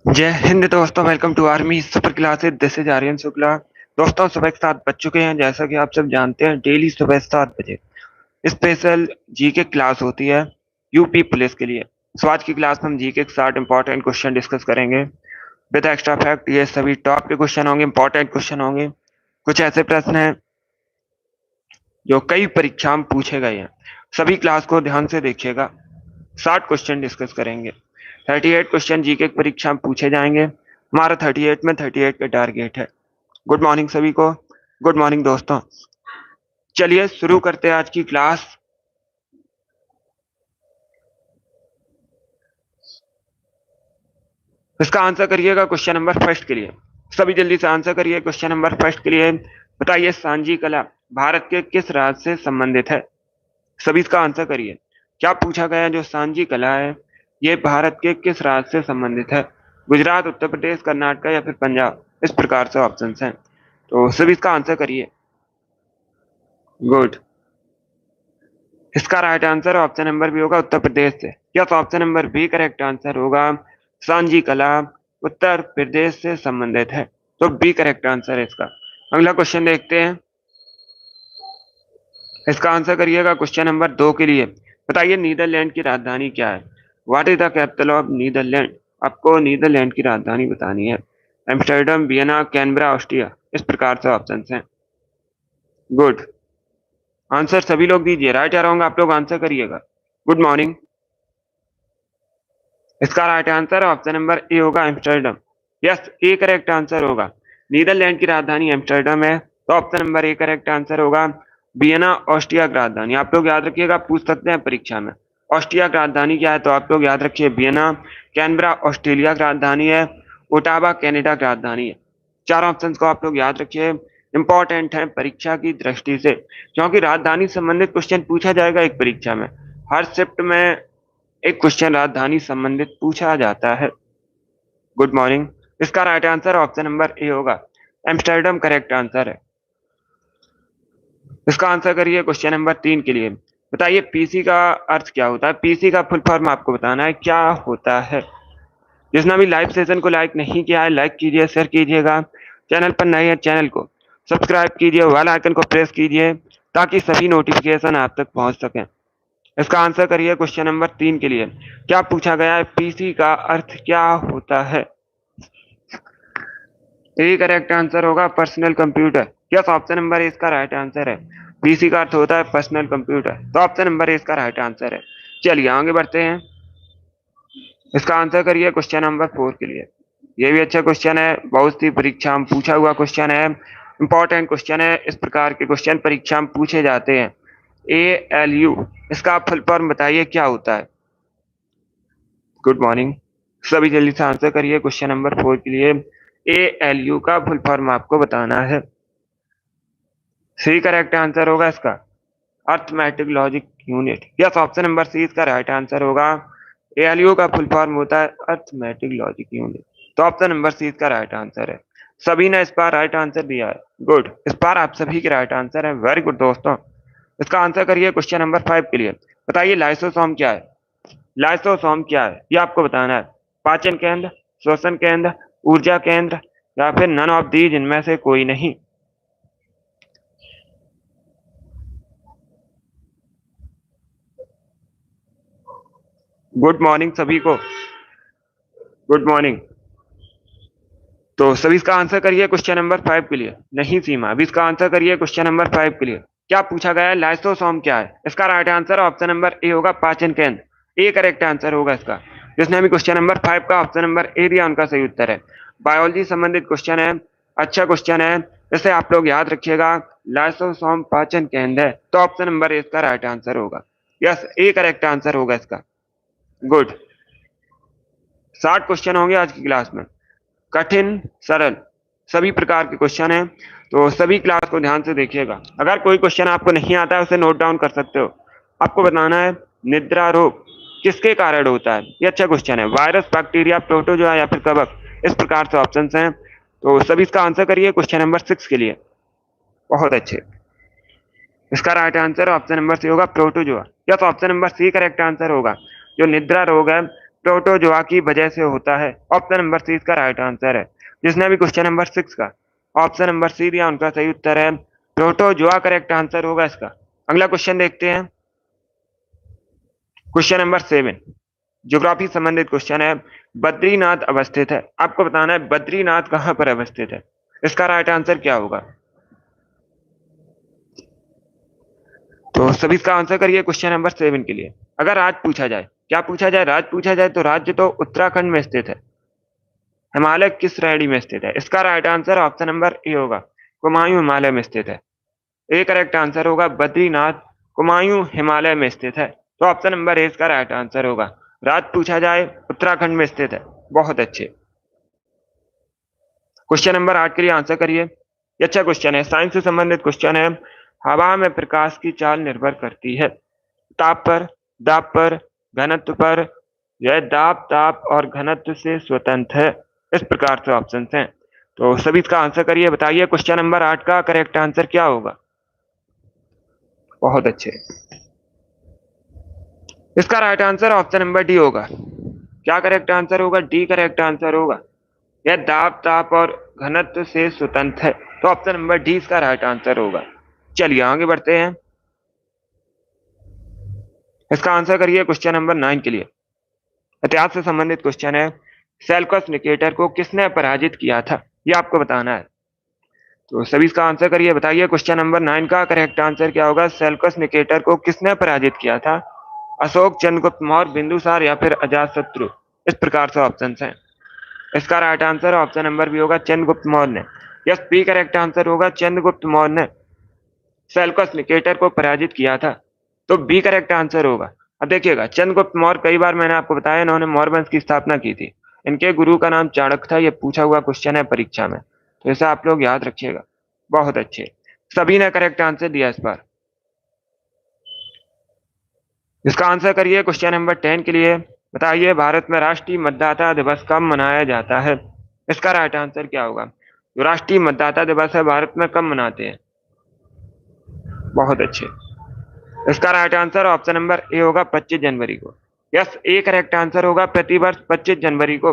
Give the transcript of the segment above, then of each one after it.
जय हिंद दोस्तों, welcome to army super classes. This is Aryan Shukla. दोस्तों, सुबह के 7 बज चुके हैं। जैसा कि आप सब जानते हैं, डेली सुबह 7 बजे स्पेशल जीके क्लास होती है यूपी पुलिस के लिए। सो आज की क्लास में हम जीके के 60 इंपॉर्टेंट क्वेश्चन डिस्कस करेंगे विद एक्स्ट्रा फैक्ट। ये सभी टॉप के क्वेश्चन होंगे, इंपॉर्टेंट क्वेश्चन होंगे। कुछ ऐसे प्रश्न हैं जो कई परीक्षा में पूछे गए हैं। सभी क्लास को ध्यान से देखिएगा। 60 क्वेश्चन डिस्कस करेंगे। 38 क्वेश्चन जीके की परीक्षा में पूछे जाएंगे। हमारा 38 में 38 का टारगेट है। गुड मॉर्निंग सभी को। गुड मॉर्निंग दोस्तों। चलिए शुरू करते हैं आज की क्लास। इसका आंसर करिएगा क्वेश्चन नंबर फर्स्ट के लिए। सभी जल्दी से आंसर करिए क्वेश्चन नंबर फर्स्ट के लिए। बताइए, सांझी कला भारत के किस राज्य से संबंधित है? सभी इसका आंसर करिए। क्या पूछा गया? जो सांझी कला है ये भारत के किस राज्य से संबंधित है? गुजरात, उत्तर प्रदेश, कर्नाटक या फिर पंजाब? इस प्रकार से ऑप्शन हैं, तो सभी इसका आंसर करिए। गुड। इसका right answer option number B होगा, उत्तर प्रदेश से। Yes, option number B correct answer होगा। सांझी कला उत्तर प्रदेश से संबंधित है, तो बी करेक्ट आंसर है इसका। अगला क्वेश्चन देखते हैं। इसका आंसर करिएगा क्वेश्चन नंबर 2 के लिए। बताइए, नीदरलैंड की राजधानी क्या है? What is the capital of Netherland? आपको नीदरलैंड की राजधानी बतानी है। Amsterdam, Vienna, Canberra, Austria? इस प्रकार से ऑप्शन हैं। गुड। आंसर सभी लोग दीजिए। राइट या रॉन्ग आप लोग आंसर करिएगा। Good morning. इसका right answer option number A होगा, Amsterdam. Yes, A correct answer होगा। नीदरलैंड की राजधानी एम्स्टर्डम है, तो option number A correct answer होगा। वियना ऑस्ट्रिया की राजधानी, आप लोग याद रखिएगा, पूछ सकते हैं परीक्षा में। ऑस्ट्रिया की राजधानी क्या है? तो आप लोग याद रखिए वियना। कैनबरा ऑस्ट्रेलिया की राजधानी है। ओटावा कनाडा की राजधानी है। चार ऑप्शन को आप लोग याद रखिए, इंपॉर्टेंट है परीक्षा की दृष्टि से, क्योंकि राजधानी संबंधित क्वेश्चन पूछा जाएगा एक परीक्षा में। हर शिफ्ट में एक क्वेश्चन राजधानी संबंधित पूछा जाता है। Good morning. इसका right answer option number A होगा, एम्स्टर्डम करेक्ट आंसर है। इसका आंसर करिए क्वेश्चन नंबर 3 के लिए। बताइए, पीसी का अर्थ क्या होता है? पीसी का फुल फॉर्म आपको बताना है, क्या होता है? जिसने भी लाइव सेशन को लाइक नहीं किया है, लाइक कीजिए, शेयर कीजिएगा। चैनल पर नए हैं, चैनल को सब्सक्राइब कीजिए, बेल आइकन को प्रेस कीजिए, ताकि सभी नोटिफिकेशन आप तक पहुंच सकें। इसका आंसर करिए क्वेश्चन नंबर 3 के लिए। क्या पूछा गया है? पीसी का अर्थ क्या होता है? ए करेक्ट आंसर होगा, personal computer. Yes, option number A इसका राइट आंसर है। पीसी का अर्थ होता है पर्सनल कंप्यूटर, तो ऑप्शन नंबर ए इसका राइट आंसर है। चलिए आगे बढ़ते हैं। इसका आंसर करिए क्वेश्चन नंबर 4 के लिए। ये भी अच्छा क्वेश्चन है, बहुत सी परीक्षा में पूछा हुआ क्वेश्चन है, इंपॉर्टेंट क्वेश्चन है। इस प्रकार के क्वेश्चन परीक्षा में पूछे जाते हैं। ALU, इसका फुल फॉर्म बताइए क्या होता है? Good morning. सभी जल्दी से आंसर करिए क्वेश्चन नंबर 4 के लिए। ALU का फुल फॉर्म आपको बताना है। सी करेक्ट आंसर होगा इसका, arithmetic logic unit. Yes, option number C इसका राइट आंसर होगा। ALU का फुल फॉर्म होता है अर्थमेटिक लॉजिक यूनिट, तो ऑप्शन नंबर सी इसका राइट आंसर है। सभी ने इस बार राइट आंसर दिया है। गुड, इस बार आप सभी के राइट आंसर है। वेरी गुड दोस्तों। इसका आंसर करिए क्वेश्चन नंबर 5 के लिए। बताइए, लाइसोसोम क्या है? लाइसोसोम क्या है ये आपको बताना है। पाचन केंद्र, श्वसन केंद्र, ऊर्जा केंद्र या फिर नन ऑफ दीज, इनमें से कोई नहीं। गुड मॉर्निंग सभी को। Good morning. तो सभी इसका आंसर करिए क्वेश्चन नंबर 5 के लिए। नहीं सीमा, अभी इसका आंसर करिए क्वेश्चन नंबर 5 के लिए। क्या पूछा गया है? लाइसोसोम क्या है? इसका right answer option number A होगा, पाचन केंद्र। ए करेक्ट आंसर होगा इसका। जिसने अभी क्वेश्चन नंबर 5 का ऑप्शन नंबर ए दिया, उनका सही उत्तर है। बायोलॉजी संबंधित क्वेश्चन है, अच्छा क्वेश्चन है, इसे आप लोग याद रखिएगा। लाइसोसोम पाचन केंद्र है, तो ऑप्शन नंबर ए इसका राइट आंसर होगा। यस, ए करेक्ट आंसर होगा इसका। गुड। 60 क्वेश्चन होंगे आज की क्लास में, कठिन सरल सभी प्रकार के क्वेश्चन हैं, तो सभी क्लास को ध्यान से देखिएगा। अगर कोई क्वेश्चन आपको नहीं आता है, उसे नोट डाउन कर सकते हो। आपको बताना है, निद्रा रोग किसके कारण होता है? ये अच्छा क्वेश्चन है। वायरस, बैक्टीरिया, प्रोटोजोआ या फिर कवक? इस प्रकार से ऑप्शंस हैं, तो सभी इसका आंसर करिए क्वेश्चन नंबर 6 के लिए। बहुत अच्छे। इसका right answer option number C होगा, protozoa. Yes, option number C correct answer होगा। जो निद्रा रोग है, प्रोटोजोआ की वजह से होता है। ऑप्शन नंबर सी इसका राइट आंसर है। जिसने भी क्वेश्चन नंबर 6 का ऑप्शन नंबर सी दिया उनका सही उत्तर है प्रोटोजोआ करेक्ट आंसर होगा इसका। अगला क्वेश्चन देखते हैं, क्वेश्चन नंबर 7 ज्योग्राफी संबंधित क्वेश्चन है। बद्रीनाथ अवस्थित है, आपको बताना है बद्रीनाथ कहां पर अवस्थित है। इसका राइट आंसर क्या होगा? तो सभी इसका आंसर करिए क्वेश्चन नंबर 7 के लिए। अगर राज्य पूछा जाए, क्या पूछा जाए? राज्य पूछा जाए तो राज्य तो उत्तराखंड में स्थित है। हिमालय किस श्रेणी में स्थित है? इसका right answer option number A होगा, कुमायूं हिमालय में स्थित है। ए करेक्ट आंसर होगा, बद्रीनाथ कुमायूं हिमालय में स्थित है। तो ऑप्शन नंबर ए इसका राइट आंसर होगा। राज्य पूछा जाए उत्तराखंड में स्थित है। बहुत अच्छे। क्वेश्चन नंबर 8 के लिए आंसर करिए। ये अच्छा क्वेश्चन है, साइंस से संबंधित क्वेश्चन है। हवा में प्रकाश की चाल निर्भर करती है ताप पर, दाब पर, घनत्व पर। यह दाब, ताप और घनत्व से स्वतंत्र है। इस प्रकार से ऑप्शन हैं, तो सभी इसका आंसर करिए। बताइए क्वेश्चन नंबर 8 का करेक्ट आंसर क्या होगा? बहुत अच्छे। इसका right answer option number D होगा। क्या करेक्ट आंसर होगा? डी करेक्ट आंसर होगा। यह दाब, ताप और घनत्व से स्वतंत्र है। तो ऑप्शन नंबर डी इसका राइट आंसर होगा। चलिए आगे बढ़ते हैं। इसका आंसर करिए क्वेश्चन नंबर 9 के लिए। इतिहास से संबंधित क्वेश्चन है। सेल्यूकस निकेटर को किसने पराजित किया था? ये आपको बताना है। तो सभी इसका आंसर करिए। बताइए क्वेश्चन नंबर 9 का करेक्ट आंसर क्या होगा? सेल्यूकस निकेटर को किसने पराजित किया था? अशोक, चंद्रगुप्त मौर्य, बिंदुसार या फिर अजातशत्रु। इस प्रकार से ऑप्शन हैं। इसका right answer option number B होगा, चंद्रगुप्त मौर्य ने। यस, बी करेक्ट आंसर होगा, चंद्रगुप्त मौर्य ने सेल्यूकस निकेटर को पराजित किया था। तो बी करेक्ट आंसर होगा। अब देखिएगा, चंद्रगुप्त मौर्य कई बार मैंने आपको बताया इन्होंने मौर्य वंश की स्थापना की थी। इनके गुरु का नाम चाणक्य था। ये पूछा हुआ क्वेश्चन है परीक्षा में, तो ऐसा आप लोग याद रखिएगा। बहुत अच्छे, सभी ने करेक्ट आंसर दिया इस बार। इसका आंसर करिए क्वेश्चन नंबर 10 के लिए। बताइए भारत में राष्ट्रीय मतदाता दिवस कब मनाया जाता है? इसका राइट आंसर क्या होगा? जो राष्ट्रीय मतदाता दिवस है भारत में कब मनाते हैं? बहुत अच्छे। इसका right answer option number A होगा, 25 जनवरी को। यस, ए करेक्ट आंसर होगा, प्रतिवर्ष 25 जनवरी को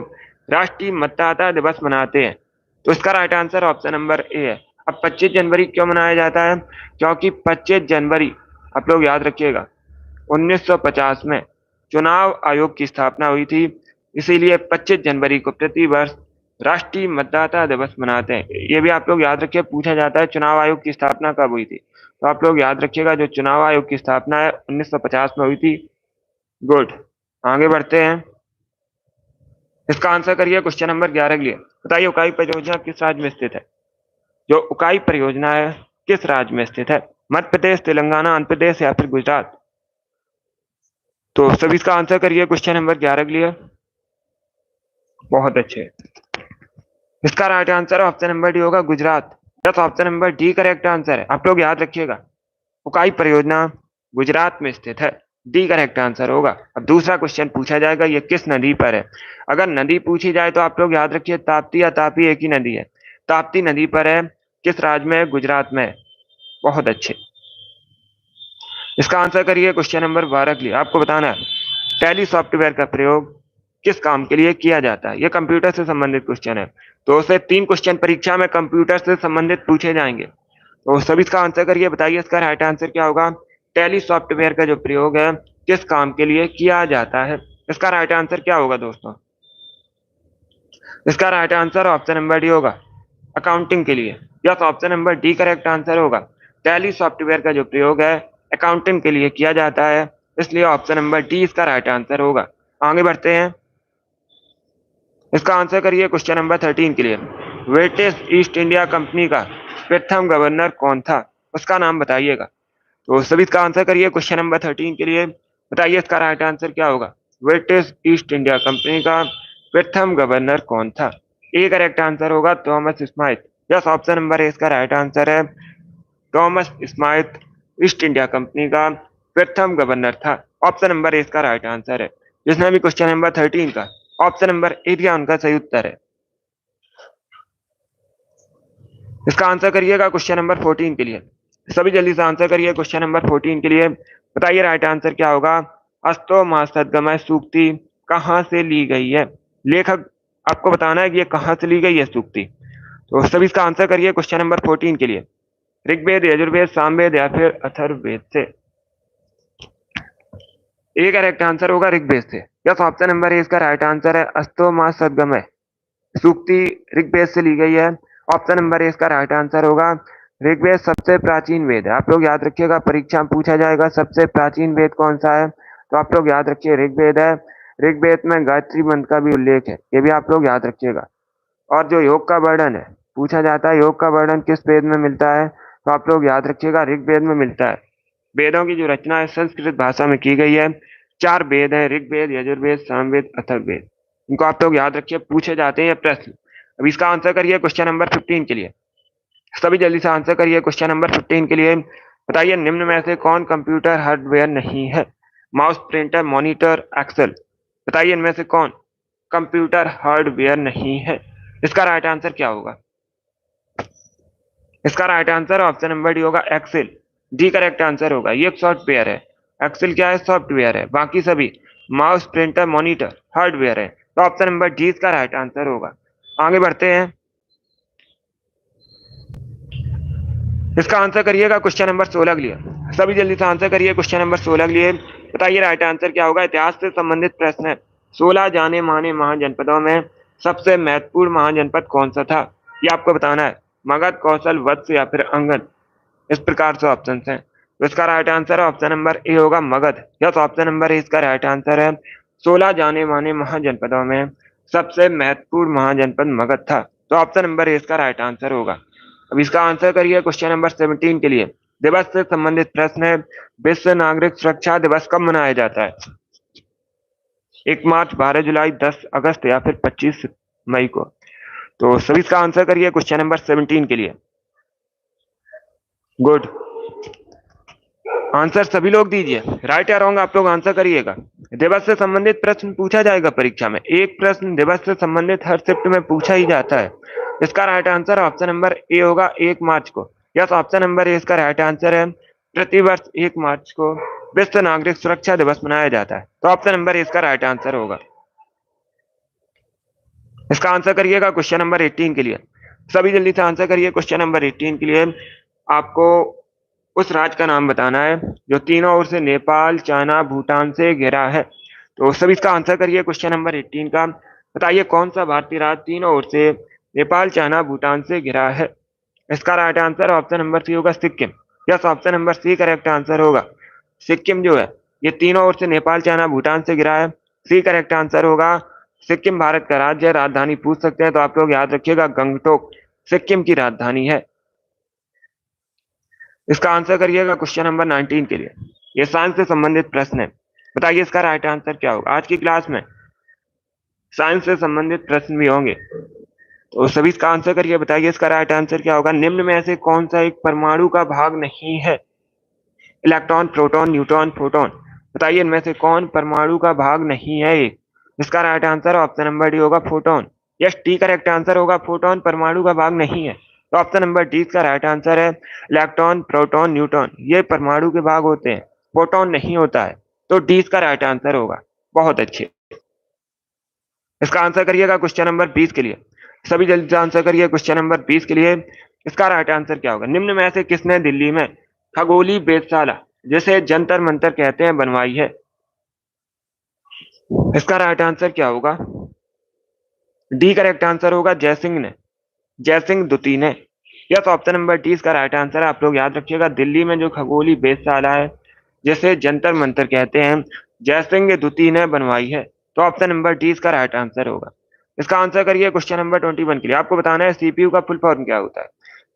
राष्ट्रीय मतदाता दिवस मनाते हैं। तो इसका राइट आंसर ऑप्शन नंबर ए है। अब 25 जनवरी क्यों मनाया जाता है? क्योंकि 25 जनवरी आप लोग याद रखिएगा 1950 में चुनाव आयोग की स्थापना हुई थी। इसीलिए 25 जनवरी को प्रतिवर्ष राष्ट्रीय मतदाता दिवस मनाते हैं। ये भी आप लोग याद रखिए, पूछा जाता है चुनाव आयोग की स्थापना कब हुई थी। तो आप लोग याद रखिएगा जो चुनाव आयोग की स्थापना है 1950 में हुई थी। गुड, आगे बढ़ते हैं। इसका आंसर करिए क्वेश्चन नंबर 11 के लिए। बताइए उकाई परियोजना किस राज्य में स्थित है? जो उकाई परियोजना है किस राज्य में स्थित है? मध्य प्रदेश, तेलंगाना, आंध्र प्रदेश या फिर गुजरात। तो सभी इसका आंसर करिए क्वेश्चन नंबर 11 के लिए। बहुत अच्छे। इसका right answer option number D होगा, Gujarat. Yes, option number D correct answer है। आप लोग याद रखिएगा उकाई परियोजना गुजरात में स्थित है। डी करेक्ट आंसर होगा। अब दूसरा क्वेश्चन पूछा जाएगा, ये किस नदी पर है? अगर नदी पूछी जाए तो आप लोग याद रखिए ताप्ती या तापी एक ही नदी है। ताप्ती नदी पर है, किस राज्य में है? गुजरात में है। बहुत अच्छे। इसका आंसर करिए क्वेश्चन नंबर 12 के लिए। आपको बताना है टैली सॉफ्टवेयर का प्रयोग किस काम के लिए किया जाता है? यह कंप्यूटर से संबंधित क्वेश्चन है। तो उससे 3 क्वेश्चन परीक्षा में कंप्यूटर से संबंधित पूछे जाएंगे। तो सभी इसका आंसर करिए। बताइए इसका राइट आंसर क्या होगा? टैली सॉफ्टवेयर का जो प्रयोग है किस काम के लिए किया जाता है? इसका राइट आंसर क्या होगा दोस्तों? इसका right answer option number D होगा, अकाउंटिंग के लिए। Yes, option number D correct answer होगा। टैली सॉफ्टवेयर का जो प्रयोग है अकाउंटिंग के लिए किया जाता है, इसलिए ऑप्शन नंबर डी इसका राइट आंसर होगा। आगे बढ़ते हैं। इसका आंसर करिए क्वेश्चन नंबर 13 के लिए। ब्रिटिश ईस्ट इंडिया कंपनी का प्रथम गवर्नर कौन था? उसका नाम बताइएगा। तो सभी इसका आंसर करिए क्वेश्चन नंबर 13 के लिए। बताइए इसका राइट आंसर क्या होगा? ब्रिटिश ईस्ट इंडिया कंपनी का प्रथम गवर्नर कौन था? ए करेक्ट आंसर होगा, Thomas Smythe. Yes, option number A इसका राइट आंसर है। Thomas Smythe east India company का प्रथम गवर्नर था। ऑप्शन नंबर ए इसका राइट आंसर है। जिसने भी क्वेश्चन नंबर 13 का ऑप्शन नंबर ए दिया उनका सही उत्तर है। इसका आंसर करिएगा क्वेश्चन नंबर 14 के लिए। सभी जल्दी से आंसर करिए क्वेश्चन नंबर 14 के लिए। बताइए राइट आंसर क्या होगा? अस्तो महासद्गमय सूक्ति, कहाँ से ली गई है? लेखक आपको बताना है कि ये कहाँ से ली गई है सूक्ति। तो सभी इसका आंसर करिए क्वेश्चन नंबर 14 के लिए। ऋग्वेद, यजुर्वेद, सामवेद या फिर अथर्ववेद से? ए करेक्ट आंसर होगा ऋग्वेद से। यस, ऑप्शन नंबर ए इसका राइट आंसर है। अस्तो मा सद्गमय सूक्ति ऋग्वेद से ली गई है। ऑप्शन नंबर ए इसका राइट आंसर होगा। ऋग्वेद सबसे प्राचीन वेद है। आप लोग याद रखिएगा, परीक्षा में पूछा जाएगा सबसे प्राचीन वेद कौन सा है, तो आप लोग याद रखिए ऋग्वेद है। ऋग्वेद में गायत्री मंत्र का भी उल्लेख है, ये भी आप लोग याद रखिएगा। और जो योग का वर्णन है, पूछा जाता है योग का वर्णन किस वेद में मिलता है, तो आप लोग याद रखिएगा ऋग्वेद में मिलता है। वेदों की जो रचना है संस्कृत भाषा में की गई है। 4 वेद है, ऋग्वेद, यजुर्वेद, सामवेद, अथर्ववेद। इनको आप लोग याद रखिए, पूछे जाते हैं ये प्रश्न। अब इसका आंसर करिए क्वेश्चन नंबर 15 के लिए। सभी जल्दी से आंसर करिए क्वेश्चन नंबर 15 के लिए। बताइए निम्न में से कौन कंप्यूटर हार्डवेयर नहीं है? Mouse, printer, monitor, Excel. बताइए इनमें से कौन कंप्यूटर हार्डवेयर नहीं है? इसका राइट आंसर क्या होगा? इसका right answer option number D होगा, एक्सेल। डी करेक्ट आंसर होगा। ये एक सॉफ्टवेयर है। एक्सेल क्या है? सॉफ्टवेयर है। बाकी सभी माउस, प्रिंटर, मॉनिटर हार्डवेयर है। तो ऑप्शन नंबर डी इसका राइट आंसर होगा। आगे बढ़ते हैं। इसका आंसर करिएगा क्वेश्चन नंबर 16 के लिए। सभी जल्दी से आंसर करिए क्वेश्चन नंबर 16 के लिए। बताइए राइट आंसर क्या होगा? इतिहास से संबंधित प्रश्न है। 16 जाने माने महाजनपदों में सबसे महत्वपूर्ण महाजनपद कौन सा था? ये आपको बताना है। मगध, कौशल, वत्स या फिर अंगद। इस प्रकार से ऑप्शन है। तो इसका right answer option number A होगा, Magadh. Yes, option number A इसका राइट आंसर है। 16 जाने माने महाजनपदों में सबसे महत्वपूर्ण महाजनपद मगध था। तो ऑप्शन नंबर ए इसका राइट आंसर होगा। अब इसका आंसर करिए क्वेश्चन नंबर 17 के लिए। दिवस से संबंधित प्रश्न है। विश्व नागरिक सुरक्षा दिवस कब मनाया जाता है? 1 मार्च, 12 जुलाई, 10 अगस्त या फिर 25 मई को? तो सभी इसका आंसर करिए क्वेश्चन नंबर 17 के लिए। गुड। आंसर सभी लोग दीजिए। राइट या रॉन्ग आप लोग आंसर करिएगा। दिवस से संबंधित प्रश्न पूछा जाएगा परीक्षा में। एक प्रश्न दिवस से संबंधित हर शिफ्ट में पूछा ही जाता है। इसका right answer option number A होगा, 1 मार्च को। यस, ऑप्शन नंबर ए इसका राइट आंसर है। प्रतिवर्ष 1 मार्च को विश्व नागरिक सुरक्षा दिवस मनाया जाता है। तो ऑप्शन नंबर ए इसका राइट आंसर होगा। इसका आंसर करिएगा क्वेश्चन नंबर 18 के लिए। सभी जल्दी से आंसर करिए क्वेश्चन नंबर 18 के लिए। आपको उस राज्य का नाम बताना है जो तीनों ओर से नेपाल, चाइना, भूटान से घिरा है। तो सभी इसका आंसर करिए क्वेश्चन नंबर 18 का। बताइए कौन सा भारतीय राज्य तीनों ओर से नेपाल, चाइना, भूटान से घिरा है? इसका right answer option number C होगा, Sikkim. Yes, option number C correct answer होगा। सिक्किम जो है ये तीनों ओर से नेपाल, चाइना, भूटान से घिरा है। सी करेक्ट आंसर होगा। सिक्किम भारत का राज्य है। राजधानी पूछ सकते हैं तो आप लोग याद रखिएगा, गंगटोक सिक्किम की राजधानी है। इसका आंसर करिएगा क्वेश्चन नंबर 19 के लिए। ये साइंस से संबंधित प्रश्न है। बताइए इसका राइट आंसर क्या होगा? आज की क्लास में साइंस से संबंधित प्रश्न भी होंगे, तो सभी इसका आंसर करिए। बताइए इसका राइट आंसर क्या होगा? निम्न में से कौन सा एक परमाणु का भाग नहीं है? Electron, proton, neutron, proton. बताइए इनमें से कौन परमाणु का भाग नहीं है एक? इसका right answer option number D होगा, photon. Yes, D correct answer होगा। फोटोन परमाणु का भाग नहीं है। तो ऑप्शन नंबर डी इसका राइट आंसर है। इलेक्ट्रॉन, प्रोटॉन, न्यूट्रॉन ये परमाणु के भाग होते हैं, फोटोन नहीं होता है। तो डी इसका राइट आंसर होगा। बहुत अच्छे। इसका आंसर करिएगा क्वेश्चन नंबर 20 के लिए। सभी जल्दी से आंसर करिए क्वेश्चन नंबर 20 के लिए। इसका राइट आंसर क्या होगा? निम्न में से किसने दिल्ली में खगोलीय वेधशाला, जिसे जंतर मंतर कहते हैं, बनवाई है? इसका राइट आंसर क्या होगा? डी करेक्ट आंसर होगा, जयसिंह ने। जयसिंह द्वितीय ने। यस, ऑप्शन नंबर डी इसका राइट आंसर है। आप लोग याद रखिएगा, दिल्ली में जो खगोलीय वेधशाला है जिसे जंतर मंतर कहते हैं, जयसिंह द्वितीय ने बनवाई है। तो ऑप्शन नंबर डी इसका राइट आंसर होगा। इसका आंसर करिए क्वेश्चन नंबर 21 के लिए। आपको बताना है सीपीयू का फुल फॉर्म क्या होता है।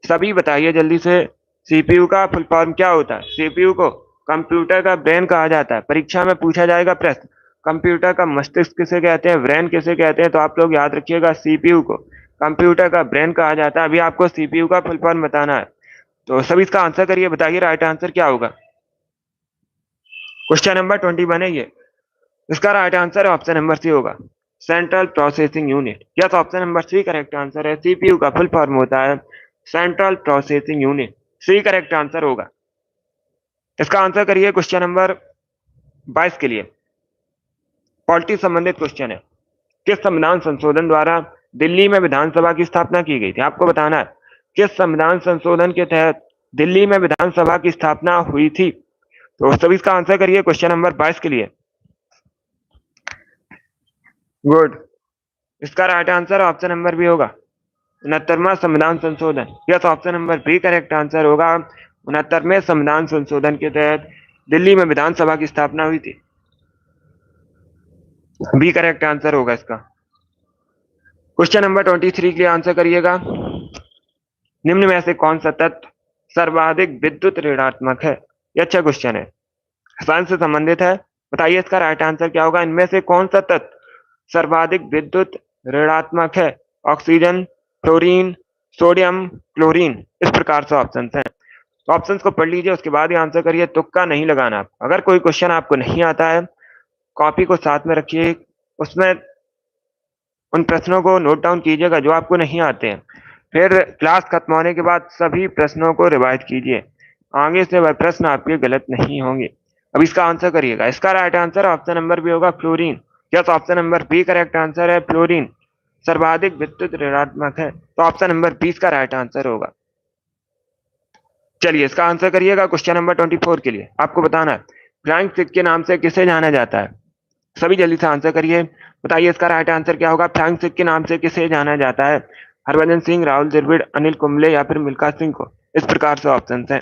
सभी बताइए जल्दी से। सीपीयू का फुल फॉर्म क्या होता है? सीपीयू को कंप्यूटर का ब्रेन कहा जाता है। परीक्षा में पूछा जाएगा प्रश्न, कंप्यूटर का मस्तिष्क किसे कहते हैं, ब्रेन किसे कहते हैं? तो आप लोग याद रखिएगा, सीपीयू को कंप्यूटर का ब्रेन कहा जाता है। अभी आपको सीपीयू का फुल फॉर्म बताना है। तो सभी इसका आंसर करिए। बताइए राइट आंसर क्या होगा? क्वेश्चन नंबर 21 है ये। इसका right answer option number C होगा, central processing unit. Yes, option number C correct answer है। सीपीयू का फुल फॉर्म होता है central processing unit. C correct answer होगा। इसका आंसर करिए क्वेश्चन नंबर 22 के लिए। पॉलिटी संबंधित क्वेश्चन है। किस संविधान संशोधन द्वारा दिल्ली में विधानसभा की स्थापना की गई थी? आपको बताना है किस संविधान संशोधन के तहत दिल्ली में विधानसभा की स्थापना हुई थी। तो सभी इसका आंसर करिए क्वेश्चन नंबर 22 के लिए। गुड, इसका right answer option number B होगा 69वां संविधान संशोधन। Yes, option number B correct answer होगा। 69वें संविधान संशोधन के तहत दिल्ली में विधानसभा की स्थापना हुई थी। बी करेक्ट आंसर होगा इसका। क्वेश्चन नंबर 23 के लिए आंसर करिएगा। निम्न में से कौन सा तत्व सर्वाधिक विद्युत ऋणात्मक है? ये अच्छा क्वेश्चन है, साइंस से संबंधित है। बताइए इसका राइट आंसर क्या होगा। इनमें से कौन सा तत्व सर्वाधिक विद्युत ऋणात्मक है? Oxygen, fluorine, sodium, chlorine. इस प्रकार से ऑप्शन हैं। तो ऑप्शंस को पढ़ लीजिए, उसके बाद ही आंसर करिए, तुक्का नहीं लगाना। अगर कोई क्वेश्चन आपको नहीं आता है, कॉपी को साथ में रखिए, उसमें उन प्रश्नों को नोट डाउन कीजिएगा जो आपको नहीं आते हैं। फिर क्लास खत्म होने के बाद सभी प्रश्नों को रिवाइज कीजिए, आगे से वह प्रश्न आपके गलत नहीं होंगे। अब इसका आंसर करिएगा। इसका right answer option number B होगा, fluorine. Yes, option number B correct answer है, फ्लोरीन सर्वाधिक विद्युत ऋणात्मक है। तो ऑप्शन नंबर 20 का राइट आंसर होगा। चलिए इसका आंसर करिएगा क्वेश्चन नंबर 24 के लिए। आपको बताना है फ्लाइंग सिख के नाम से किसे जाना जाता है? सभी जल्दी से आंसर करिए, बताइए इसका राइट आंसर क्या होगा। फ्लाइंग सिख के नाम से किसे जाना जाता है? हरभजन सिंह, राहुल द्रविड़, अनिल कुंबले या फिर मिल्खा सिंह को? इस प्रकार से ऑप्शन है।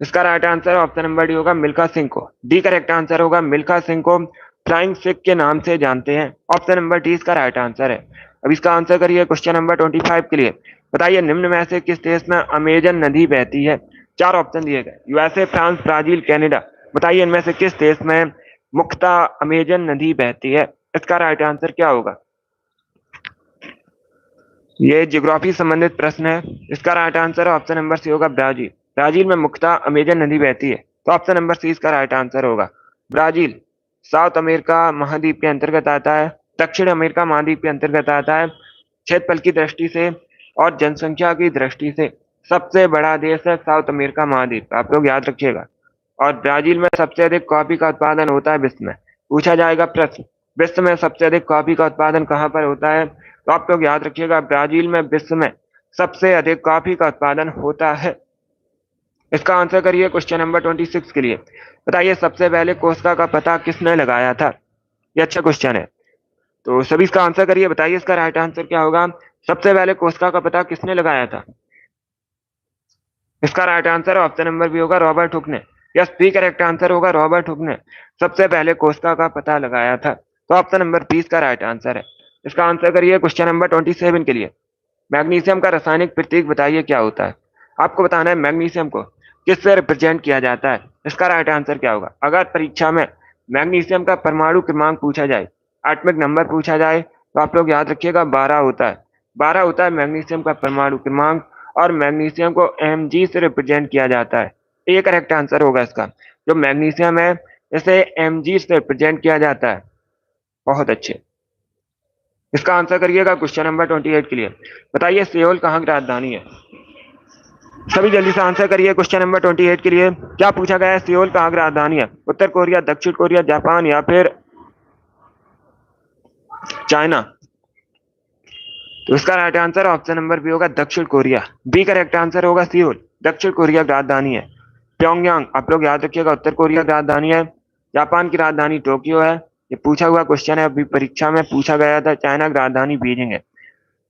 इसका right answer option number D होगा, मिल्खा सिंह को। डी करेक्ट आंसर होगा, मिल्खा सिंह को फ्लाइंग सिख के नाम से जानते हैं। ऑप्शन नंबर डी इसका राइट आंसर है। अब इसका आंसर करिए क्वेश्चन नंबर 25 के लिए। बताइए निम्न में से किस देश में अमेजन नदी बहती है? चार ऑप्शन दिए गए, यूएसए, फ्रांस, ब्राजील, कनाडा। बताइए इनमें से किस देश में मुख्यतः अमेजन नदी बहती है? इसका राइट आंसर क्या होगा? ये ज्योग्राफी संबंधित प्रश्न है। इसका right answer option number C होगा, ब्राजील। ब्राजील में मुख्यतः अमेजन नदी बहती है, तो ऑप्शन नंबर सी इसका राइट आंसर होगा। ब्राजील साउथ अमेरिका महाद्वीप के अंतर्गत आता है, दक्षिण अमेरिका महाद्वीप के अंतर्गत आता है। क्षेत्रफल की दृष्टि से और जनसंख्या की दृष्टि से सबसे बड़ा देश है साउथ अमेरिका महाद्वीप, आप लोग याद रखिएगा। और ब्राजील में सबसे अधिक कॉफी का उत्पादन होता है विश्व में। पूछा जाएगा प्रश्न, विश्व में सबसे अधिक कॉफी का उत्पादन कहाँ पर होता है? तो आप लोग याद रखिएगा, ब्राजील में विश्व में सबसे अधिक कॉफी का उत्पादन होता है। इसका आंसर करिए क्वेश्चन नंबर 26 के लिए। बताइए सबसे पहले कोस्टा का पता किसने लगाया था? ये अच्छा क्वेश्चन है, तो सभी इसका आंसर करिए, बताइए इसका राइट आंसर क्या होगा। सबसे पहले कोस्टा का पता किसने लगाया था? इसका right answer option number B होगा, रॉबर्ट हुक ने। यस, बी करेक्ट आंसर होगा, रॉबर्ट हुक ने सबसे पहले कोस्टा का पता लगाया था। तो ऑप्शन नंबर 20 का राइट आंसर है। इसका आंसर करिए क्वेश्चन नंबर 27 के लिए। मैग्नीशियम का रासायनिक प्रतीक बताइए क्या होता है? आपको बताना है मैग्नीशियम को किससे रिप्रेजेंट किया जाता है। इसका राइट आंसर क्या होगा? अगर परीक्षा में मैग्नीशियम का परमाणु क्रमांक पूछा जाए, एटॉमिक नंबर पूछा जाए, तो आप लोग याद रखिएगा 12 होता है। 12 होता है मैग्नीशियम का परमाणु क्रमांक, और मैग्नीशियम को Mg से रिप्रेजेंट किया जाता है। ये करेक्ट आंसर होगा इसका। जो मैग्नीशियम है इसे Mg से रिप्रेजेंट किया जाता है। बहुत अच्छे, इसका आंसर करिएगा क्वेश्चन नंबर 28 के लिए। बताइए सियोल कहाँ की राजधानी है? सभी जल्दी से आंसर करिए क्वेश्चन नंबर 28 के लिए। क्या पूछा गया है? सियोल कहाँ की राजधानी है? उत्तर कोरिया, दक्षिण कोरिया, जापान या फिर चाइना? तो इसका right answer option number B होगा, दक्षिण कोरिया। बी करेक्ट आंसर होगा, सियोल दक्षिण कोरिया की राजधानी है। प्योंगयांग आप लोग याद रखिएगा उत्तर कोरिया की राजधानी है। जापान की राजधानी टोक्यो है। ये पूछा हुआ क्वेश्चन है, अभी परीक्षा में पूछा गया था। चाइना की राजधानी बीजिंग है।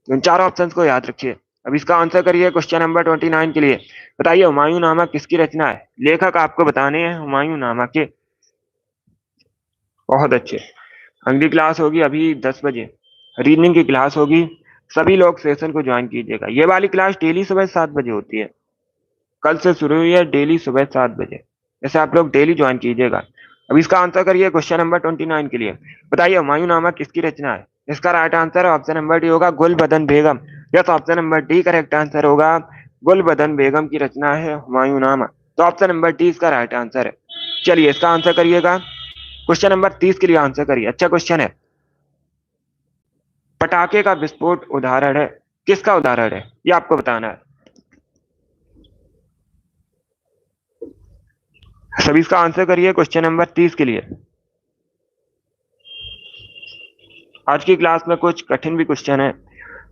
इन चार ऑप्शन को याद रखिए। अब इसका आंसर करिए क्वेश्चन नंबर 29 के लिए। बताइए हुमायूं नामा किसकी रचना है? लेखक आपको बताने हैं हुमायूं नामा के। बहुत अच्छे, अगली क्लास होगी अभी 10 बजे, रीजनिंग की क्लास होगी। सभी लोग सेशन को ज्वाइन कीजिएगा। ये वाली क्लास डेली सुबह 7 बजे होती है, कल से शुरू हुई है, डेली सुबह 7 बजे। ऐसे आप लोग डेली ज्वाइन कीजिएगा। अब इसका आंसर करिए क्वेश्चन नंबर 29 के लिए। बताइए हुमायूं नामा किसकी रचना है? इसका right answer option number D होगा, Gulbadan Begum. Yes, option number D correct answer होगा, गुलबदन बेगम की रचना है हुमायूं नामा। तो ऑप्शन नंबर डी इसका राइट आंसर है। चलिए इसका आंसर करिएगा क्वेश्चन नंबर 30 के लिए आंसर करिए। अच्छा क्वेश्चन है, पटाखे का विस्फोट उदाहरण है, किसका उदाहरण है ये आपको बताना है। सभी इसका आंसर करिए क्वेश्चन नंबर 30 के लिए। आज की क्लास में कुछ कठिन भी क्वेश्चन है,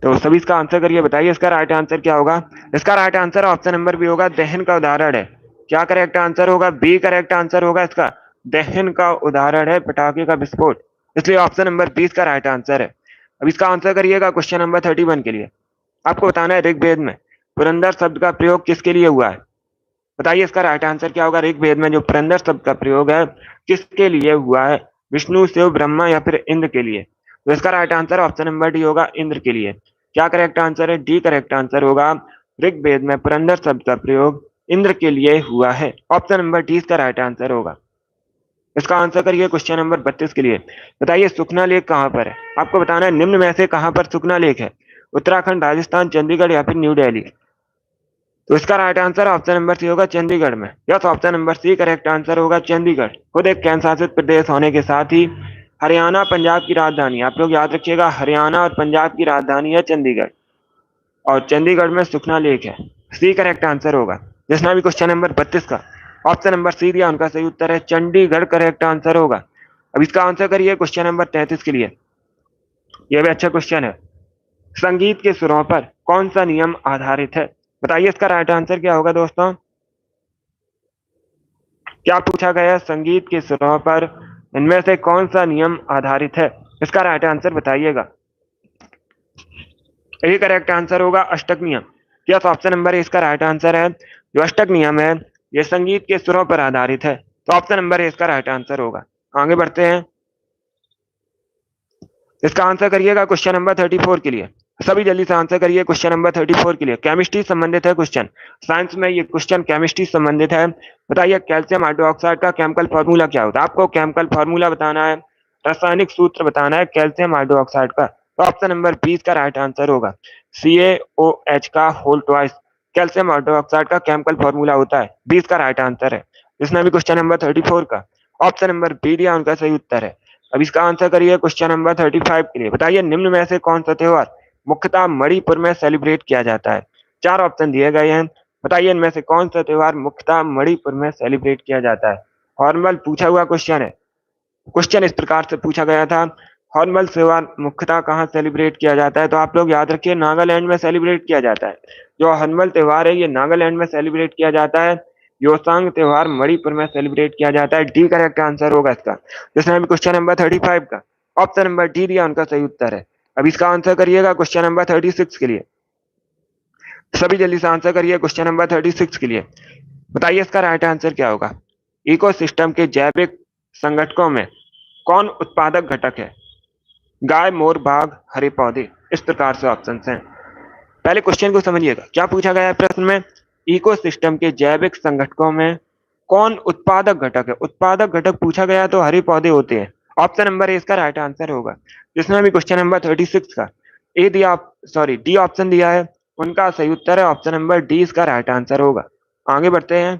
तो सभी इसका आंसर करिए, बताइए इसका राइट आंसर क्या होगा। इसका right answer option number B होगा, दहन का उदाहरण है। क्या करेक्ट आंसर होगा? बी करेक्ट आंसर होगा इसका। दहन का उदाहरण है पटाखे का विस्फोट, इसलिए ऑप्शन नंबर बी इसका राइट आंसर है। अब इसका आंसर करिएगा क्वेश्चन नंबर 31 के लिए। आपको बताना है ऋग्वेद में पुरंदर शब्द का प्रयोग किसके लिए हुआ है। बताइए इसका राइट आंसर क्या होगा। ऋग्वेद में जो पुरंदर शब्द का प्रयोग है किसके लिए हुआ है? विष्णु, शिव, ब्रह्मा या फिर इंद्र के लिए? तो इसका right answer option number D होगा, इंद्र के लिए। क्या करेक्ट आंसर है? डी करेक्ट आंसर होगा। ऋग्वेद में पुरंदर शब्द का प्रयोग इंद्र के लिए हुआ है। ऑप्शन नंबर डी इसका राइट आंसर होगा। इसका आंसर करिए क्वेश्चन नंबर 32 के लिए। बताइए सुखना लेक कहाँ पर है। आपको बताना है निम्न में से कहाँ पर सुखना लेक है? उत्तराखंड, राजस्थान, चंडीगढ़ या फिर न्यू दिल्ली? तो इसका right answer option number C होगा, चंडीगढ़ में। Yes, option number C correct answer होगा, चंडीगढ़। खुद एक केंद्र शासित प्रदेश होने के साथ ही हरियाणा पंजाब की राजधानी, आप लोग याद रखिएगा, हरियाणा और पंजाब की राजधानी है चंडीगढ़, और चंडीगढ़ में सुखना लेक है। सी करेक्ट आंसर होगा। जिसने भी क्वेश्चन नंबर 32 का ऑप्शन नंबर सी दिया उनका सही उत्तर है चंडीगढ़, करेक्ट आंसर होगा। अब इसका आंसर करिए क्वेश्चन नंबर 33 के लिए। यह भी अच्छा क्वेश्चन है। संगीत के सुरों पर कौन सा नियम आधारित है? बताइए इसका राइट आंसर क्या होगा दोस्तों। क्या पूछा गया? संगीत के सुरों पर इनमें से कौन सा नियम आधारित है? इसका राइट आंसर बताइएगा। यही करेक्ट आंसर होगा, अष्टक नियम। यस, ऑप्शन नंबर इसका राइट आंसर है। जो अष्टक नियम है ये संगीत के सुरों पर आधारित है, तो ऑप्शन नंबर इसका राइट आंसर होगा। आगे बढ़ते हैं। इसका आंसर करिएगा क्वेश्चन नंबर 34 के लिए। सभी जल्दी से आंसर करिए क्वेश्चन नंबर 34 के लिए। केमिस्ट्री संबंधित है क्वेश्चन, साइंस में ये क्वेश्चन केमिस्ट्री संबंधित है। बताइए कैल्शियम हाइड्रोक्साइड का केमिकल फॉर्मूला क्या होता है? आपको केमिकल फॉर्मूला बताना है, रासायनिक सूत्र बताना है कैल्शियम हाइड्रोक्साइड का। तो ऑप्शन नंबर 20 का राइट आंसर होगा, CaOH का होल ट्वाइस कैल्शियम हाइड्रोक्साइड का केमिकल फॉर्मूला होता है। 20 का राइट आंसर है। जिसने भी क्वेश्चन नंबर 34 का ऑप्शन नंबर बी दिया उनका सही उत्तर है। अब इसका आंसर करिए क्वेश्चन नंबर 35 के लिए। बताइए निम्न में से कौन सा त्योहार मुख्यतः मणिपुर में सेलिब्रेट किया जाता है? चार ऑप्शन दिए गए हैं, बताइए इनमें से कौन सा त्योहार मुख्यतः मणिपुर में सेलिब्रेट किया जाता है। हॉर्नबिल पूछा हुआ क्वेश्चन है। क्वेश्चन इस प्रकार से पूछा गया था, हॉर्नबिल त्योहार मुख्यतः कहाँ सेलिब्रेट किया जाता है? तो आप लोग याद रखिए नागालैंड में सेलिब्रेट किया जाता है। जो हॉर्नबिल त्योहार है ये नागालैंड में सेलिब्रेट किया जाता है। योसांग त्योहार मणिपुर में सेलिब्रेट किया जाता है। डी करेक्ट आंसर होगा इसका। जिसने भी क्वेश्चन नंबर 35 का ऑप्शन नंबर डी दिया उनका सही उत्तर है। अब इसका आंसर करिएगा क्वेश्चन नंबर 36 के लिए। सभी जल्दी से आंसर करिए क्वेश्चन नंबर 36 के लिए। बताइए इसका राइट आंसर क्या होगा। इकोसिस्टम के जैविक संगठकों में कौन उत्पादक घटक है? गाय, मोर, बाघ, हरे पौधे? इस प्रकार से ऑप्शन हैं। पहले क्वेश्चन को समझिएगा, क्या पूछा गया है प्रश्न में? इकोसिस्टम के जैविक संगठकों में कौन उत्पादक घटक है? उत्पादक घटक पूछा गया तो हरे पौधे होते हैं। ऑप्शन नंबर ए इसका राइट आंसर होगा। जिसने भी क्वेश्चन नंबर 36 का ए दिया, सॉरी डी ऑप्शन दिया है उनका सही उत्तर है ऑप्शन नंबर डी इसका राइट आंसर होगा। आगे बढ़ते हैं।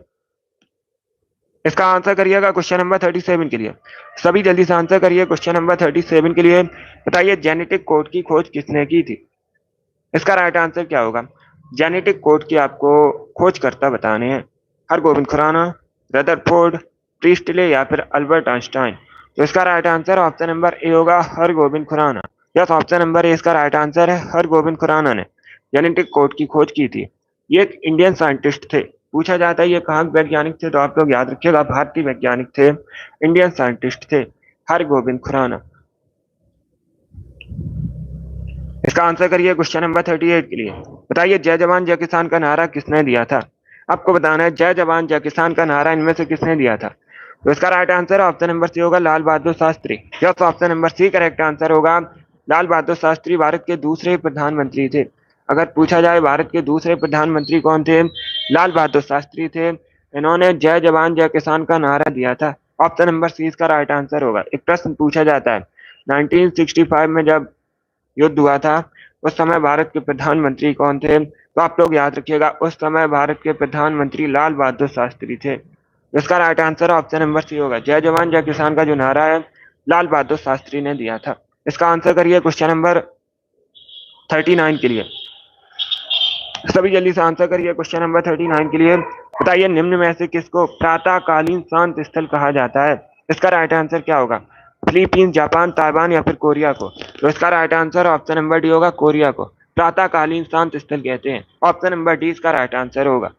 इसका आंसर करिएगा क्वेश्चन नंबर 37 के लिए। सभी जल्दी से आंसर करिए क्वेश्चन नंबर 37 के लिए। बताइए जेनेटिक कोड की खोज किसने की थी? इसका राइट आंसर क्या होगा? जेनेटिक कोड की आपको खोजकर्ता बताने हैं, हरगोविंद खुराना, रदरफोर्ड, प्रीस्टले या फिर अल्बर्ट आइंस्टाइन? तो इसका right answer option number A होगा, Hargobind Khorana. Yes, option number A इसका राइट आंसर है, हरगोविंद खुराना ने जेनेटिक कोड की खोज की थी। ये एक इंडियन साइंटिस्ट थे। पूछा जाता है ये कहाँ के वैज्ञानिक थे, तो आप लोग याद रखिएगा भारतीय वैज्ञानिक थे, इंडियन साइंटिस्ट थे, हरगोविंद खुराना। इसका आंसर करिए क्वेश्चन नंबर 38 के लिए। बताइए जय जवान जय किसान का नारा किसने दिया था? आपको बताना है जय जवान जय किसान का नारा इनमें से किसने दिया था? तो इसका right answer option number C होगा, Lal Bahadur Shastri. Yes, option number C correct answer होगा। लाल बहादुर शास्त्री भारत के दूसरे प्रधानमंत्री थे। अगर पूछा जाए भारत के दूसरे प्रधानमंत्री कौन थे, लाल बहादुर शास्त्री थे। इन्होंने जय जवान जय किसान का नारा दिया था। ऑप्शन नंबर सी इसका राइट आंसर होगा। एक प्रश्न पूछा जाता है 1965 में जब युद्ध हुआ था उस समय भारत के प्रधानमंत्री कौन थे? तो आप लोग याद रखिएगा उस समय भारत के प्रधानमंत्री लाल बहादुर शास्त्री थे। इसका right answer option number C होगा। जय जवान जय किसान का जो नारा है लाल बहादुर शास्त्री ने दिया था। इसका आंसर करिए क्वेश्चन नंबर 39 के लिए। सभी जल्दी से आंसर करिए क्वेश्चन नंबर 39 के लिए। बताइए निम्न में से किसको प्रातःकालीन शांत स्थल कहा जाता है? इसका राइट आंसर क्या होगा? फिलीपींस, जापान, ताइवान या फिर कोरिया को? तो इसका right answer option number D होगा, कोरिया को प्रातःकालीन शांत स्थल कहते हैं। ऑप्शन नंबर डी इसका राइट आंसर होगा।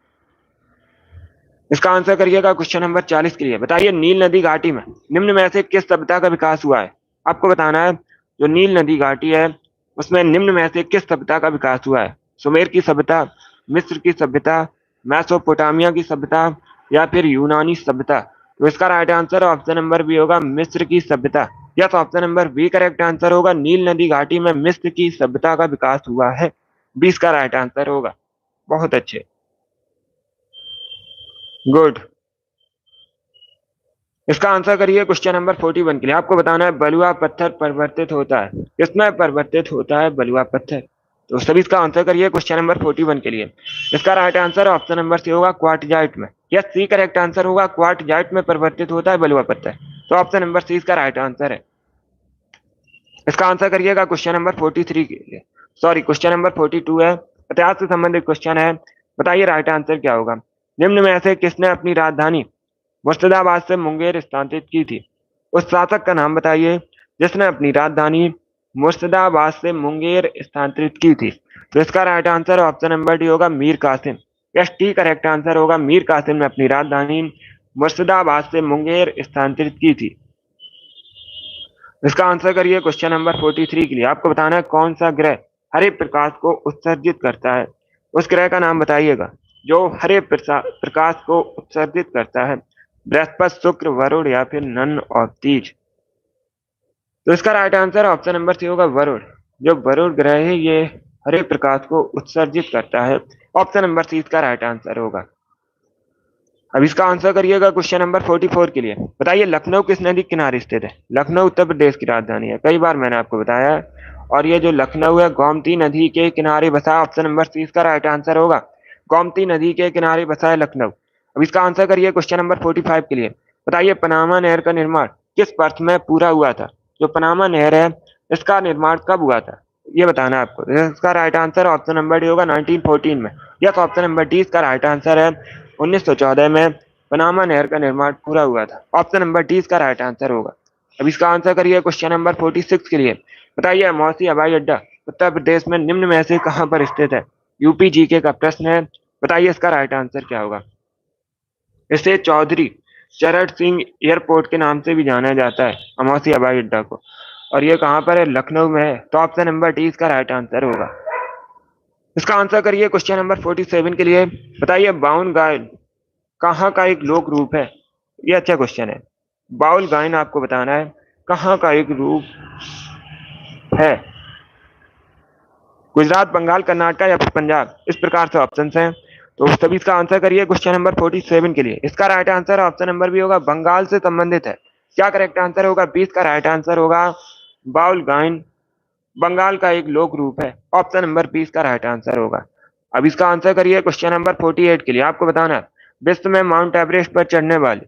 इसका आंसर करिएगा क्वेश्चन नंबर 40 के लिए। बताइए नील नदी घाटी में निम्न में से किस सभ्यता का विकास हुआ है? आपको बताना है जो नील नदी घाटी है उसमें निम्न में से किस सभ्यता का विकास हुआ है? सुमेर की सभ्यता, मिस्र की सभ्यता, मैसोपोटामिया की सभ्यता या फिर यूनानी सभ्यता? तो इसका right answer option number B होगा, मिस्र की सभ्यता। Yes, option number B correct answer होगा। नील नदी घाटी में मिस्र की सभ्यता का विकास हुआ है। 20 का राइट आंसर होगा। बहुत अच्छे, गुड। इसका आंसर करिए क्वेश्चन नंबर 41 के लिए। आपको बताना है बलुआ पत्थर परिवर्तित होता है किसमें परिवर्तित होता है बलुआ पत्थर? तो सभी इसका आंसर करिए क्वेश्चन नंबर 41 के लिए। इसका right answer option number C होगा, क्वार्टजाइट में। यस, सी करेक्ट आंसर होगा, क्वार्टजाइट में परिवर्तित होता है बलुआ पत्थर। तो ऑप्शन नंबर सी इसका राइट आंसर है। इसका आंसर करिएगा क्वेश्चन नंबर 43 के लिए। सॉरी, क्वेश्चन नंबर 42 है, इतिहास से संबंधित क्वेश्चन है। बताइए राइट आंसर क्या होगा? निम्न में से किसने अपनी राजधानी मुर्शिदाबाद से मुंगेर स्थानांतरित की थी? उस शासक का नाम बताइए जिसने अपनी राजधानी मुर्शिदाबाद से मुंगेर स्थानांतरित की थी। तो इसका right answer option number D होगा, Mir Qasim. Yes, D correct answer होगा, मीर कासिम ने अपनी राजधानी मुर्शिदाबाद से मुंगेर स्थानांतरित की थी। इसका आंसर करिए क्वेश्चन नंबर 43 के लिए। आपको बताना है कौन सा ग्रह हरे प्रकाश को उत्सर्जित करता है? उस ग्रह का नाम बताइएगा जो हरे प्रकाश को उत्सर्जित करता है। बृहस्पति, शुक्र, वरुण या फिर नन और तीज? तो इसका right answer option number C होगा, वरुण। जो वरुण ग्रह है ये हरे प्रकाश को उत्सर्जित करता है। ऑप्शन नंबर सी इसका राइट आंसर होगा। अब इसका आंसर करिएगा क्वेश्चन नंबर 44 के लिए। बताइए लखनऊ किस नदी के किनारे स्थित है? लखनऊ उत्तर प्रदेश की राजधानी है, कई बार मैंने आपको बताया है। और ये जो लखनऊ है गोमती नदी के किनारे बसा है। ऑप्शन नंबर सी इसका राइट आंसर होगा, गोमती नदी के किनारे बसा है लखनऊ। अब इसका आंसर करिए क्वेश्चन नंबर 45 के लिए। बताइए पनामा नहर का निर्माण किस वर्ष में पूरा हुआ था? जो पनामा नहर है इसका निर्माण कब हुआ था ये बताना है आपको। इसका right answer option number D होगा, 1914 में। यस, ऑप्शन नंबर डी इसका राइट आंसर है। 1914 में पनामा नहर का निर्माण पूरा हुआ था। ऑप्शन नंबर डी इसका राइट आंसर होगा। अब इसका आंसर करिए क्वेश्चन नंबर 46 के लिए। बताइए मौसी हवाई अड्डा उत्तर प्रदेश में निम्न में से कहां पर स्थित है? यूपी जीके का प्रश्न है। बताइए इसका राइट आंसर क्या होगा? इसे चौधरी चरण सिंह एयरपोर्ट के नाम से भी जाना जाता है, अमौसी हवाई अड्डा को। और ये कहां पर है? लखनऊ में है। तो ऑप्शन नंबर डी इसका राइट आंसर होगा। इसका आंसर करिए क्वेश्चन नंबर 47 के लिए। बताइए बाउन गायन कहाँ का एक लोक रूप है? ये अच्छा क्वेश्चन है। बाउल गायन आपको बताना है कहाँ का एक रूप है? गुजरात, बंगाल, कर्नाटक या फिर पंजाब? इस प्रकार से ऑप्शन हैं। तो सभी इसका आंसर करिए क्वेश्चन नंबर 47 के लिए। इसका right answer option number B होगा, बंगाल से संबंधित है। क्या करेक्ट आंसर होगा? 20 का राइट आंसर होगा, बाउल गायन बंगाल का एक लोक रूप है। ऑप्शन नंबर 20 का राइट आंसर होगा। अब इसका आंसर करिए क्वेश्चन नंबर 48 के लिए। आपको बताना है विश्व में माउंट एवरेस्ट पर चढ़ने वाली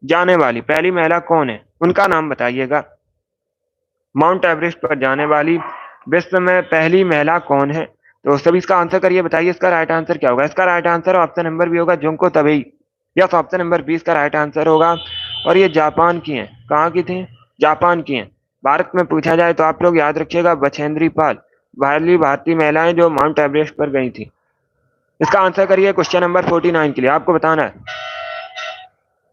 जाने वाली पहली महिला कौन है? उनका नाम बताइएगा। माउंट एवरेस्ट पर जाने वाली विश्व में पहली महिला कौन है? तो सभी इसका आंसर करिए, बताइए इसका राइट आंसर क्या होगा? इसका right answer option number B होगा, जुंको तबेई। यस, ऑप्शन नंबर 20 का राइट आंसर होगा। और ये जापान की हैं। कहाँ की थी? जापान की हैं। भारत में पूछा जाए तो आप लोग याद रखिएगा, बछेंद्री पाल पहली भारतीय महिलाएं जो माउंट एवरेस्ट पर गई थी। इसका आंसर करिए क्वेश्चन नंबर 49 के लिए। आपको बताना है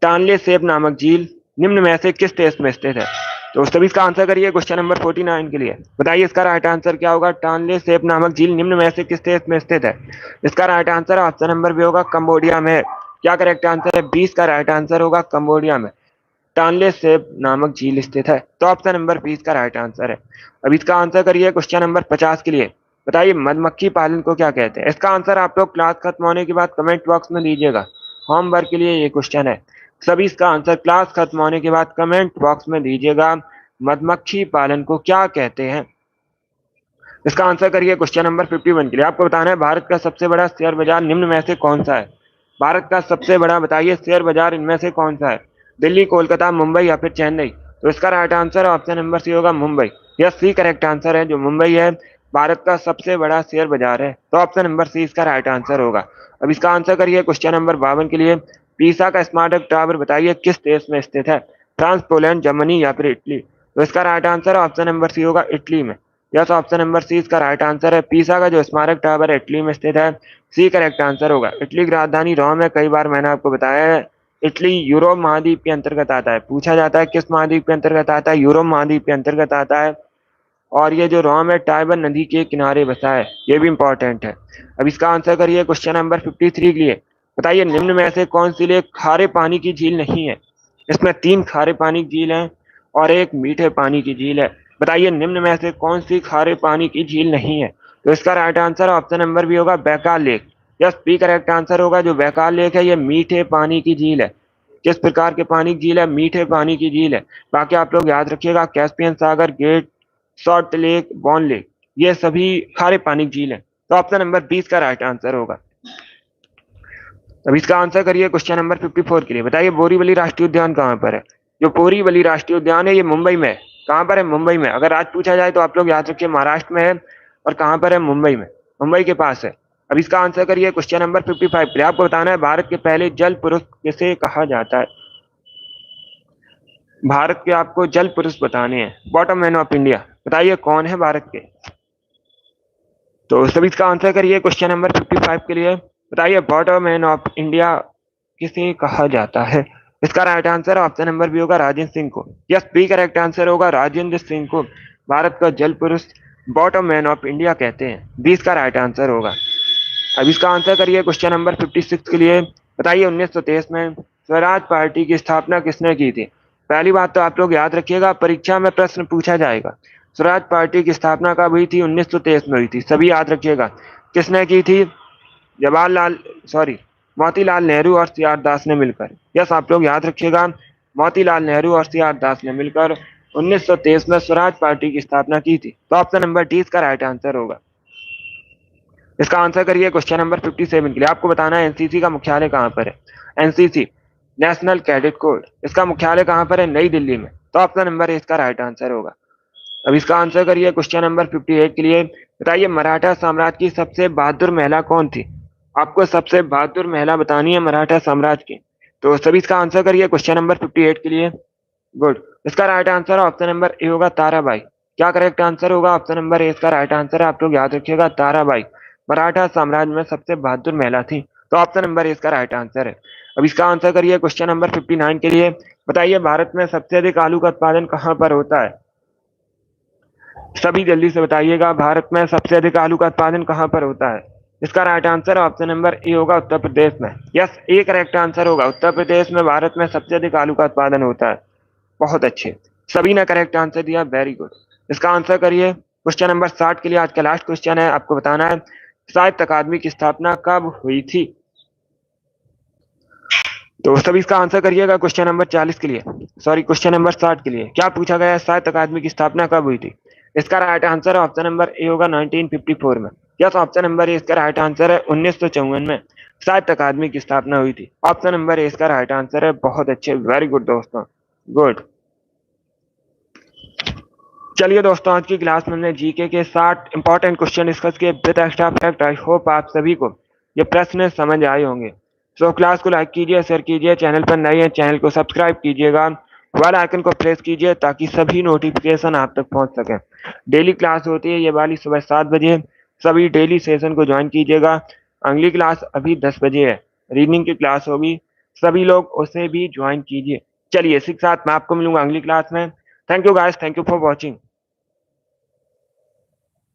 टानले सेप नामक झील निम्न में से किस देश में स्थित है? तो सभी इसका आंसर करिए क्वेश्चन नंबर 49 के लिए। बताइए इसका राइट आंसर क्या होगा? टानले सेप नामक झील निम्न में से किस देश में स्थित है? इसका right answer option number B होगा, कंबोडिया में। क्या करेक्ट आंसर है? 20 का राइट आंसर होगा, कंबोडिया में टानले सेप नामक झील स्थित है। तो ऑप्शन नंबर 20 का राइट आंसर है। अब इसका आंसर करिए क्वेश्चन नंबर 50 के लिए। बताइए मधुमक्खी पालन को क्या कहते हैं? इसका आंसर आप लोग क्लास खत्म होने के बाद कमेंट बॉक्स में दीजिएगा। होमवर्क के लिए ये क्वेश्चन है। सभी इसका आंसर क्लास खत्म होने के बाद कमेंट बॉक्स में दीजिएगा। मधुमक्खी पालन को क्या कहते हैं? इसका आंसर करिए क्वेश्चन नंबर 51 के लिए। आपको बताना है भारत का सबसे बड़ा शेयर बाजार निम्न में से कौन सा है? भारत का सबसे बड़ा बताइए शेयर बाजार इनमें से कौन सा है? दिल्ली, कोलकाता, मुंबई या फिर चेन्नई? तो इसका right answer option number C होगा, मुंबई। यह सी करेक्ट आंसर है। जो मुंबई है भारत का सबसे बड़ा शेयर बाजार है। तो ऑप्शन नंबर सी इसका राइट आंसर होगा। अब इसका आंसर करिए क्वेश्चन नंबर 52 के लिए। पीसा का स्मारक टावर बताइए किस देश में स्थित है? फ्रांस, पोलैंड, जर्मनी या फिर इटली? तो इसका right answer option number C होगा, इटली में। यस, ऑप्शन नंबर सी इसका राइट आंसर है। पीसा का जो स्मारक टावर है इटली में स्थित है। सी करेक्ट आंसर होगा। इटली की राजधानी रोम है। कई बार मैंने आपको बताया है, इटली यूरोप महाद्वीप के अंतर्गत आता है। पूछा जाता है किस महाद्वीप के अंतर्गत आता है, यूरोप महाद्वीप के अंतर्गत आता है। और ये जो रोम है टाइबर नदी के किनारे बसा है, ये भी इंपॉर्टेंट है। अब इसका आंसर करिए क्वेश्चन नंबर 53 के लिए। बताइए निम्न में से कौन सी लेक खारे पानी की झील नहीं है। इसमें 3 खारे पानी की झील है और एक मीठे पानी की झील है। बताइए निम्न में से कौन सी खारे पानी की झील नहीं है। तो इसका right answer option number B होगा, Baikal lake. Yes, B correct answer होगा। जो बैकाल लेक है ये मीठे पानी की झील है। किस प्रकार के पानी की झील है, मीठे पानी की झील है। बाकी आप लोग याद रखिएगा, कैस्पियन सागर, गेट, सॉल्ट लेक, बॉन लेक, ये सभी खारे पानी की झील है। तो ऑप्शन नंबर 20 का राइट आंसर होगा। अब इसका आंसर करिए क्वेश्चन नंबर 54 के लिए। बताइए बोरीवली राष्ट्रीय उद्यान कहाँ पर है। जो बोरीवली राष्ट्रीय उद्यान है ये मुंबई में है। कहाँ पर है, मुंबई में। अगर आज पूछा जाए तो आप लोग याद रखिए महाराष्ट्र में है। और कहाँ पर है, मुंबई में, मुंबई के पास है। अब इसका आंसर करिए क्वेश्चन नंबर 55 के लिए। आपको बताना है भारत के पहले जल पुरुष किसे कहा जाता है। भारत के आपको जल पुरुष बताने हैं, बॉटम मैन ऑफ इंडिया। बताइए कौन है भारत के। तो सभी इसका आंसर करिए क्वेश्चन नंबर 55 के लिए। बताइए बॉटम मैन ऑफ इंडिया किसे कहा जाता है। इसका right answer option number B होगा, राजेंद्र सिंह को। यस, बी करेक्ट आंसर होगा। राजेंद्र सिंह को भारत का जल पुरुष, बॉटम मैन ऑफ इंडिया कहते हैं। 20 का राइट आंसर होगा। अब इसका आंसर करिए क्वेश्चन नंबर 56 के लिए। बताइए 1923 में स्वराज पार्टी की स्थापना किसने की थी। पहली बात तो आप लोग याद रखिएगा, परीक्षा में प्रश्न पूछा जाएगा। स्वराज पार्टी की स्थापना कब हुई थी, 1923 में हुई थी। सभी याद रखिएगा किसने की थी, जवाहरलाल, सॉरी, मोतीलाल नेहरू और सी आर दास ने मिलकर। यस, आप लोग याद रखिएगा, मोतीलाल नेहरू और सी आर दास ने मिलकर 1923 में स्वराज पार्टी की स्थापना की थी। तो ऑप्शन नंबर डी इसका राइट आंसर होगा। इसका आंसर करिए क्वेश्चन नंबर 57 के लिए। आपको बताना है एनसीसी का मुख्यालय कहाँ पर है। एनसीसी, नेशनल कैडेट कोर, इसका मुख्यालय कहाँ पर है, नई दिल्ली में। तो ऑप्शन नंबर ए इसका राइट आंसर होगा। अब इसका आंसर करिए क्वेश्चन नंबर 58 के लिए। बताइए मराठा साम्राज्य की सबसे बहादुर महिला कौन थी। आपको सबसे बहादुर महिला बतानी है मराठा साम्राज्य की। तो सभी इसका आंसर करिए क्वेश्चन नंबर 58 के लिए। गुड, इसका right answer option number A होगा, ताराबाई। क्या करेक्ट आंसर होगा, ऑप्शन नंबर ए इसका राइट आंसर है। आप लोग याद रखिएगा, ताराबाई मराठा साम्राज्य में सबसे बहादुर महिला थी। तो ऑप्शन नंबर ए इसका राइट आंसर है। अब इसका आंसर करिए क्वेश्चन नंबर 59 के लिए। बताइए भारत में सबसे अधिक आलू का उत्पादन कहाँ पर होता है। सभी जल्दी से बताइएगा, भारत में सबसे अधिक आलू का उत्पादन कहाँ पर होता है। इसका right answer option number A होगा, उत्तर प्रदेश में। यस, ए करेक्ट आंसर होगा। उत्तर प्रदेश में भारत में सबसे अधिक आलू का उत्पादन होता है। बहुत अच्छे, सभी ने करेक्ट आंसर दिया, वेरी गुड। इसका आंसर करिए क्वेश्चन नंबर 60 के लिए। आज का लास्ट क्वेश्चन है, आपको बताना है साहित्य अकादमी की स्थापना कब हुई थी। तो सभी इसका आंसर करिएगा क्वेश्चन नंबर 40 के लिए, सॉरी क्वेश्चन नंबर 60 के लिए। क्या पूछा गया है, साहित्य अकादमी की स्थापना कब हुई थी। इसका right answer option number A होगा, 1954 में। यस, ऑप्शन नंबर ए इसका राइट आंसर है। 1954 में साहित्य अकादमी की स्थापना हुई थी। ऑप्शन नंबर ए इसका राइट आंसर है। बहुत अच्छे, वेरी गुड दोस्तों, गुड। चलिए दोस्तों, आज की क्लास में हमने जीके के 60 इंपॉर्टेंट क्वेश्चन डिस्कस किए with extra fact. I hope आप सभी को ये प्रश्न समझ आए होंगे। सो क्लास को लाइक कीजिए, शेयर कीजिए, चैनल पर नए हैं चैनल को सब्सक्राइब कीजिएगा, बेल आइकन को प्रेस कीजिए ताकि सभी नोटिफिकेशन आप तक पहुंच सके। डेली क्लास होती है ये वाली सुबह 7 बजे। सभी डेली सेशन को ज्वाइन कीजिएगा। अगली क्लास अभी 10 बजे है, रीडिंग की क्लास होगी, सभी लोग उसे भी ज्वाइन कीजिए। चलिए इसी के साथ मैं आपको मिलूंगा अगली क्लास में। Thank you guys, thank you for watching.